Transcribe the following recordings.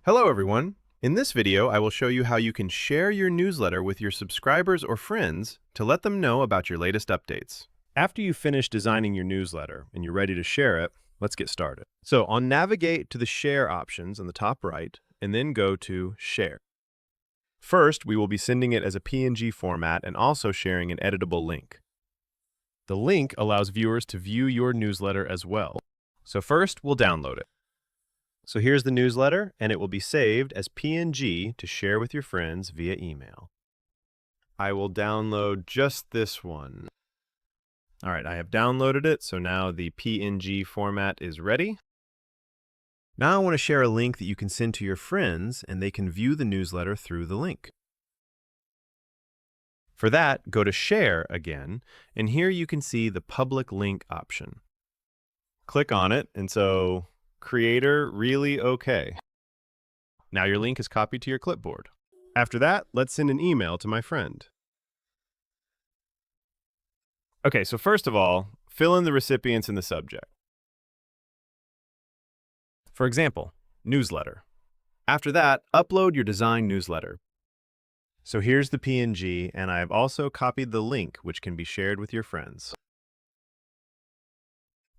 Hello everyone! In this video, I will show you how you can share your newsletter with your subscribers or friends to let them know about your latest updates. After you finish designing your newsletter and you're ready to share it, let's get started. So I'll navigate to the Share options on the top right and then go to Share. First, we will be sending it as a PNG format and also sharing an editable link. The link allows viewers to view your newsletter as well. So first, we'll download it. So here's the newsletter, and it will be saved as PNG to share with your friends via email. I will download just this one. All right, I have downloaded it, so now the PNG format is ready. Now I want to share a link that you can send to your friends, and they can view the newsletter through the link. For that, go to Share again, and here you can see the public link option. Click on it, and so Creator really okay. Now your link is copied to your clipboard. After that, let's send an email to my friend. Okay, so first of all, fill in the recipients in the subject. For example, newsletter. After that, upload your design newsletter. So here's the PNG, and I've also copied the link, which can be shared with your friends.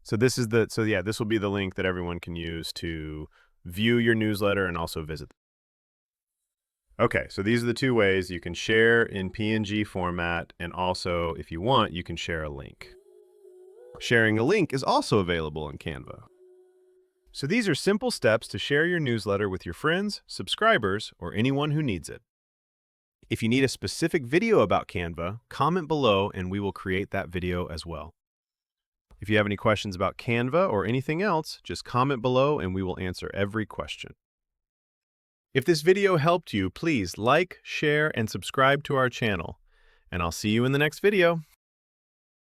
So this will be the link that everyone can use to view your newsletter and also visit. Okay, so these are the two ways you can share in PNG format, and also, if you want, you can share a link. Sharing a link is also available in Canva. So these are simple steps to share your newsletter with your friends, subscribers, or anyone who needs it. If you need a specific video about Canva, comment below and we will create that video as well. If you have any questions about Canva or anything else, just comment below and we will answer every question. If this video helped you, please like, share, and subscribe to our channel. And I'll see you in the next video.